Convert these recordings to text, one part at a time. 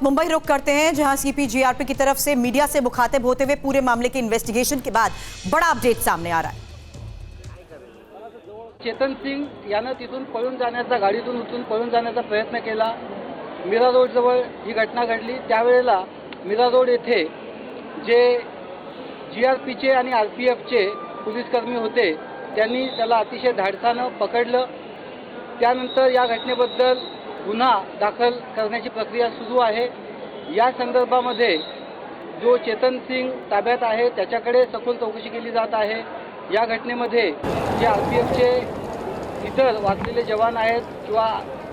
मुंबई रुख करते हैं, जहां सीपी जीआरपी की तरफ से मीडिया से मुखातिब होते हुए पूरे मामले की इन्वेस्टिगेशन के बाद बड़ा अपडेट सामने आ रहा है। चेतन सिंग यानं तिथून पळून जाण्याचा, गाडीतून उतरून पळून जाण्याचा प्रयत्न केला। मीरा रोड जवळ ही घटना घडली। त्यावेळेला मीरा रोड येथे जे जीआरपीचे आणि आरपीएफचे पोलीसकर्मी होते त्यांनी त्याला अतिशय धाडसानं पकडलं। त्यानंतर या घटनेबद्दल गुन्हा दाखल करण्याची प्रक्रिया सुरू आहे। या संदर्भामध्ये जो चेतन सिंग ताब्यात आहे त्याच्याकडे सखोल चौकशी केली जात आहे। या घटनेमध्ये जे आरपीएफचे इतर वाचलेले जवान आहेत किंवा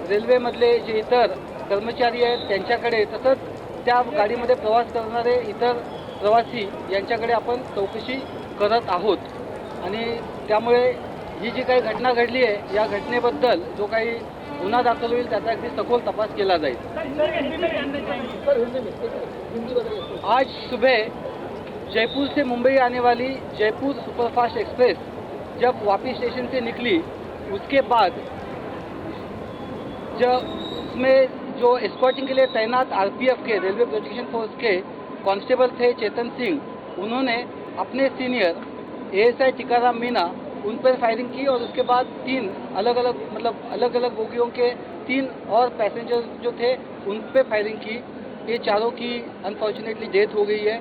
रेल्वेमधले जे इतर कर्मचारी आहेत त्यांच्याकडे, तसंच त्या गाडीमध्ये प्रवास करणारे इतर प्रवासी यांच्याकडे आपण चौकशी करत आहोत। आणि त्यामुळे ही जी काही घटना घडली आहे या घटनेबद्दल जो काही गुन्हा दाखल होईल त्याचा अगदी सखोल तपास केला जाईल। आज सुबह जयपुर से मुंबई आने वाली जयपुर सुपरफास्ट एक्सप्रेस जब वापी स्टेशन से निकली, उसके बाद जब उसमें जो एस्कॉर्टिंग के लिए तैनात आरपीएफ के, रेलवे प्रोटेक्शन फोर्स के कांस्टेबल थे चेतन सिंह, उन्होंने अपने सीनियर एएसआई टीकाराम मीना उन पर फायरिंग की और उसके बाद तीन अलग अलग बोगियों के 3 और पैसेंजर जो थे उन पे फायरिंग की। ये चारों की अनफॉर्चुनेटली डेथ हो गई है।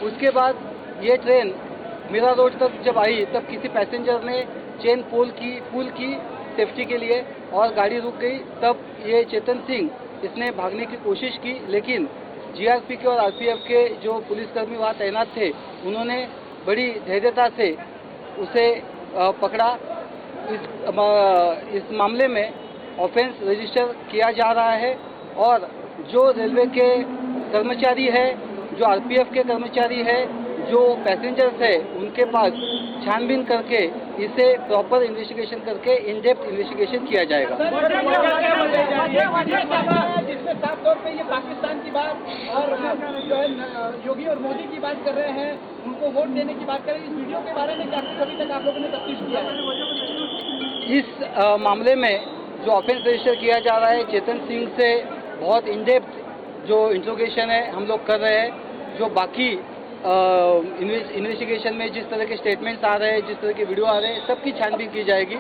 उसके बाद ये ट्रेन मीरा रोड तक जब आई तब किसी पैसेंजर ने चेन पुल की सेफ्टी के लिए और गाड़ी रुक गई। तब ये चेतन सिंह इसने भागने की कोशिश की, लेकिन जीआरपी के और आरपीएफ के जो पुलिसकर्मी वहाँ तैनात थे उन्होंने बड़ी धैर्यता से उसे पकड़ा। इस मामले में ऑफेंस रजिस्टर किया जा रहा है और जो रेलवे के कर्मचारी है, जो आरपीएफ के कर्मचारी है, जो पैसेंजर्स है, उनके पास छानबीन करके इसे प्रॉपर इन्वेस्टिगेशन करके इन डेप्थ इन्वेस्टिगेशन किया जाएगा। जिसमें साफ तौर पे ये पाकिस्तान की बात और जो है योगी और मोदी की बात कर रहे हैं, उनको वोट देने की बात कर रहे हैं। इस वीडियो के बारे में क्या अभी तक आप लोगों ने तफ्तीश किया है? इस मामले में जो ऑफेंस रजिस्टर किया जा रहा है, चेतन सिंह से बहुत इन डेप्थ जो इंट्रोगेशन है हम लोग कर रहे हैं। जो बाकी इन्वेस्टिगेशन में जिस तरह के स्टेटमेंट्स आ रहे हैं, जिस तरह के वीडियो आ रहे हैं, सबकी छानबीन की जाएगी।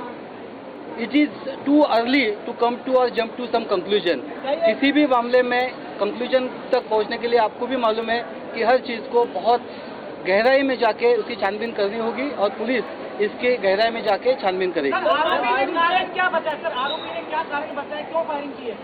It is too early to come to और जंप टू सम कंक्लूजन। किसी भी मामले में कंक्लूजन तक पहुंचने के लिए आपको भी मालूम है कि हर चीज़ को बहुत गहराई में जाके उसकी छानबीन करनी होगी और पुलिस इसके गहराई में जाके छानबीन करेगी। क्या बताया सर, आरोपी ने क्या कारण बताया, क्यों फायरिंग की है?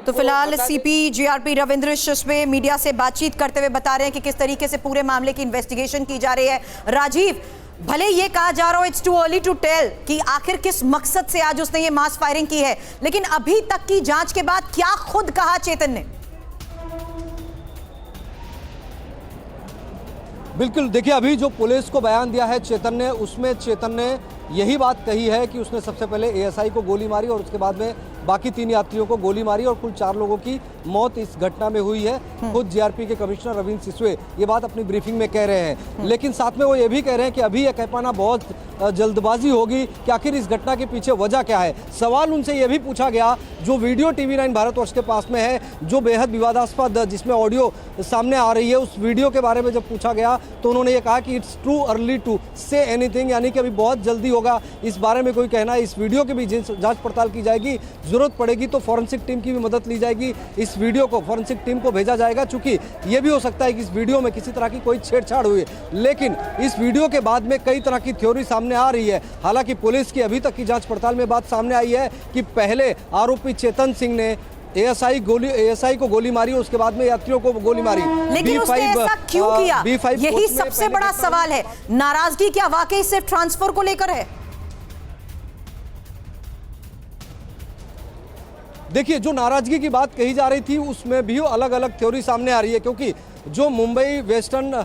तो फिलहाल सीपी जीआरपी रविंद्र शिशवे मीडिया से बातचीत करते हुए बता रहे हैं कि किस तरीके से पूरे मामले की इन्वेस्टिगेशन की जा रही है। राजीव, भले ये कहा जा रहा हो it's too early to tell कि आखिर किस मकसद से आज उसने ये मास फायरिंग की है, लेकिन अभी तक की जांच के बाद क्या खुद कहा चेतन ने? बिल्कुल, देखिए अभी जो पुलिस को बयान दिया है चेतन ने, उसमें चेतन ने यही बात कही है कि उसने सबसे पहले एएसआई को गोली मारी और उसके बाद में बाकी 3 यात्रियों को गोली मारी और कुल 4 लोगों की मौत इस घटना में हुई है। खुद जीआरपी के कमिश्नर रविंद्र शिशवे ये बात अपनी ब्रीफिंग में कह रहे हैं, लेकिन साथ में वो ये भी कह रहे हैं कि अभी यह कह पाना बहुत जल्दबाजी होगी कि आखिर इस घटना के पीछे वजह क्या है। सवाल उनसे ये भी पूछा गया, जो वीडियो TV9 भारतवर्ष के पास में है, जो बेहद विवादास्पद जिसमें ऑडियो सामने आ रही है, उस वीडियो के बारे में जब पूछा गया तो उन्होंने ये कहा कि it's too early to say anything, यानी कि अभी बहुत जल्दी होगा इस बारे में कोई कहना। इस वीडियो की भी जांच पड़ताल की जाएगी, जरूरत पड़ेगी तो फॉरेंसिक टीम की भी मदद ली जाएगी। इस वीडियो को फॉरेंसिक टीम को भेजा जाएगा, चूंकि ये भी हो सकता है कि इस वीडियो में किसी तरह की कोई छेड़छाड़ हुई, लेकिन इस वीडियो के बाद में कई तरह की थ्योरी सामने आ रही है। हालांकि पुलिस की अभी तक की जांच पड़ताल में बात सामने आई है कि पहले आरोपी चेतन सिंह ने एएसआई को गोली मारी, उसके बाद में यात्रियों को गोली मारी। लेकिन उसने ऐसा क्यों किया? यही सबसे बड़ा सवाल है। नाराजगी क्या वाकई सिर्फ ट्रांसफर को लेकर है? देखिए, जो नाराजगी की बात कही जा रही थी उसमें भी अलग अलग थ्योरी सामने आ रही है, क्योंकि जो मुंबई वेस्टर्न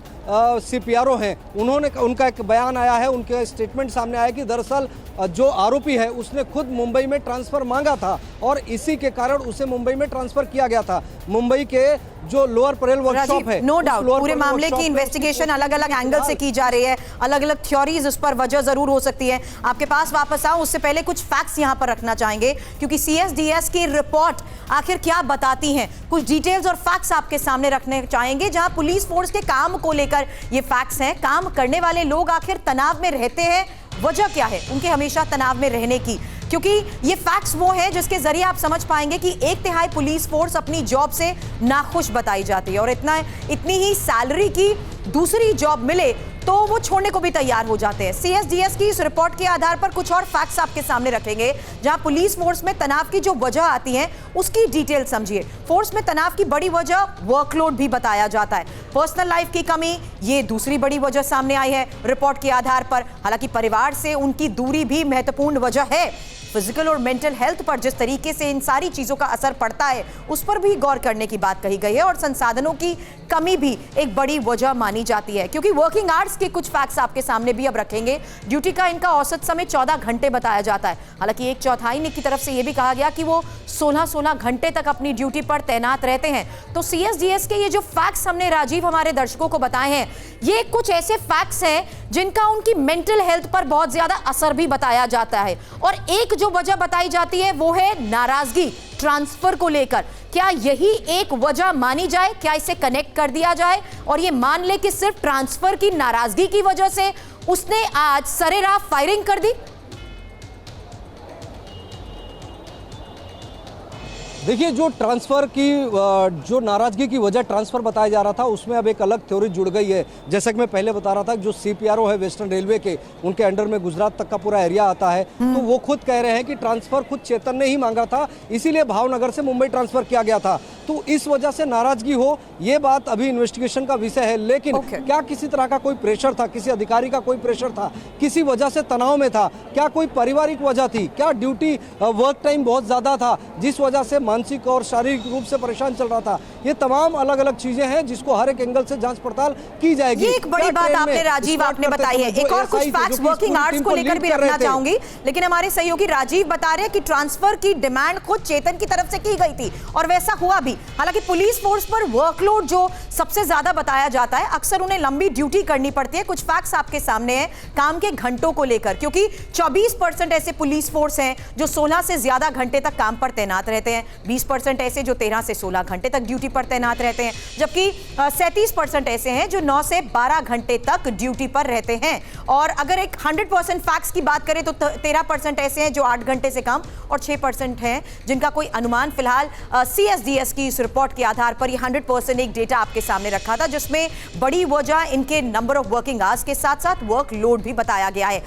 सीपीआरओ हैं उनका एक बयान आया है, उनके स्टेटमेंट सामने आया कि दरअसल जो आरोपी है उसने खुद मुंबई में ट्रांसफ़र मांगा था और इसी के कारण उसे मुंबई में ट्रांसफ़र किया गया था। मुंबई के जो लोअर परेल वर्कशॉप है, नो उस डाउट लोअर पूरे परेल मामले वर्कशॉप की में इन्वेस्टिगेशन अलग अलग एंगल से की जा रही है, अलग अलग थ्योरीज उस पर वजह जरूर हो सकती है। आपके पास वापस आऊं उससे पहले कुछ फैक्ट्स यहां पर रखना चाहेंगे, क्योंकि सीएसडीएस की रिपोर्ट आखिर क्या बताती है, कुछ डिटेल्स और फैक्ट्स आपके सामने रखने चाहेंगे, जहां पुलिस फोर्स के काम को लेकर ये फैक्ट्स हैं। काम करने वाले लोग आखिर तनाव में रहते हैं, वजह क्या है उनके हमेशा तनाव में रहने की, क्योंकि ये फैक्ट्स वो हैं जिसके जरिए आप समझ पाएंगे कि 1/3 पुलिस फोर्स अपनी जॉब से नाखुश बताई जाती है, और इतनी ही सैलरी की दूसरी जॉब मिले तो वो छोड़ने को भी तैयार हो जाते हैं। सीएसडीएस की इस रिपोर्ट के आधार पर कुछ और फैक्ट्स आपके सामने रखेंगे, जहां पुलिस फोर्स में तनाव की जो वजह आती है उसकी डिटेल समझिए। फोर्स में तनाव की बड़ी वजह वर्कलोड भी बताया जाता है, पर्सनल लाइफ की कमी ये दूसरी बड़ी वजह सामने आई है रिपोर्ट के आधार पर। हालांकि परिवार से उनकी दूरी भी महत्वपूर्ण वजह है। फिजिकल और मेंटल हेल्थ पर जिस तरीके से इन सारी चीजों का असर पड़ता है उस पर भी गौर करने की बात कही गई है, और संसाधनों की कमी भी एक बड़ी वजह मानी जाती है, क्योंकि वर्किंग आवर्स के कुछ फैक्ट्स आपके सामने भी अब रखेंगे। ड्यूटी का इनका औसत समय 14 घंटे बताया जाता है। हालांकि 1/4 की तरफ से यह भी कहा गया कि वो 16 घंटे तक अपनी ड्यूटी पर तैनात रहते हैं। तो सीएसडीएस के ये जो फैक्ट्स हमने राजीव हमारे दर्शकों को बताए हैं, ये कुछ ऐसे फैक्ट्स हैं जिनका उनकी मेंटल हेल्थ पर बहुत ज्यादा असर भी बताया जाता है। और एक जो वजह बताई जाती है वो है नाराजगी ट्रांसफर को लेकर। क्या यही एक वजह मानी जाए, क्या इसे कनेक्ट कर दिया जाए और ये मान ले कि सिर्फ ट्रांसफर की नाराजगी की वजह से उसने आज सरेराह फायरिंग कर दी? देखिए, जो ट्रांसफर की जो नाराजगी की वजह ट्रांसफर बताया जा रहा था, उसमें अब एक अलग थ्योरी जुड़ गई है। जैसा कि मैं पहले बता रहा था, जो सीपीआरओ है वेस्टर्न रेलवे के, उनके अंडर में गुजरात तक का पूरा एरिया आता है, तो वो खुद कह रहे हैं कि ट्रांसफर खुद चेतन ने ही मांगा था, इसीलिए भावनगर से मुंबई ट्रांसफर किया गया था। तो इस वजह से नाराजगी हो, ये बात अभी इन्वेस्टिगेशन का विषय है। लेकिन क्या किसी तरह का कोई प्रेशर था, किसी अधिकारी का कोई प्रेशर था, किसी वजह से तनाव में था, क्या कोई पारिवारिक वजह थी, क्या ड्यूटी वर्क टाइम बहुत ज्यादा था जिस वजह से मानसिक और शारीरिक रूप से परेशान चल रहा था, ये तमाम अलग अलग चीजें हैं जिसको हर एक एंगल से जांच पड़ताल की जाएगी। ये एक बड़ी बात आपने राजीव आपने बताई है। एक और कुछ फैक्ट्स वर्किंग आवर्स को लेकर भी रखना चाहूंगी, लेकिन हमारे सहयोगी राजीव बता रहे हैं कि ट्रांसफर की डिमांड खुद चेतन की तरफ से की गई थी और वैसा हुआ भी। हालांकि पुलिस फोर्स पर वर्कलोड जो सबसे ज्यादा बताया जाता है, अक्सर उन्हें लंबी ड्यूटी करनी पड़ती है। कुछ फैक्ट्स आपके सामने हैं काम के घंटों को लेकर, क्योंकि 24% ऐसे पुलिस फोर्स हैं जो 16 से ज्यादा घंटे तक काम पर तैनात रहते हैं, 20% ऐसे जो 13 से 16 घंटे तक ड्यूटी पर तैनात रहते हैं, जबकि 37% ऐसे हैं जो 9 से 12 घंटे तक ड्यूटी पर रहते हैं। और अगर एक 100% फैक्ट्स की बात करें तो 13% ऐसे हैं जो 8 घंटे से कम, और 6% हैं जिनका कोई अनुमान फिलहाल सीएसडीएस की इस रिपोर्ट के आधार पर ये 100% एक डेटा आपके सामने रखा था, जिसमें बड़ी वजह इनके नंबर ऑफ वर्किंग आवर्स के साथ साथ वर्कलोड भी बताया गया है।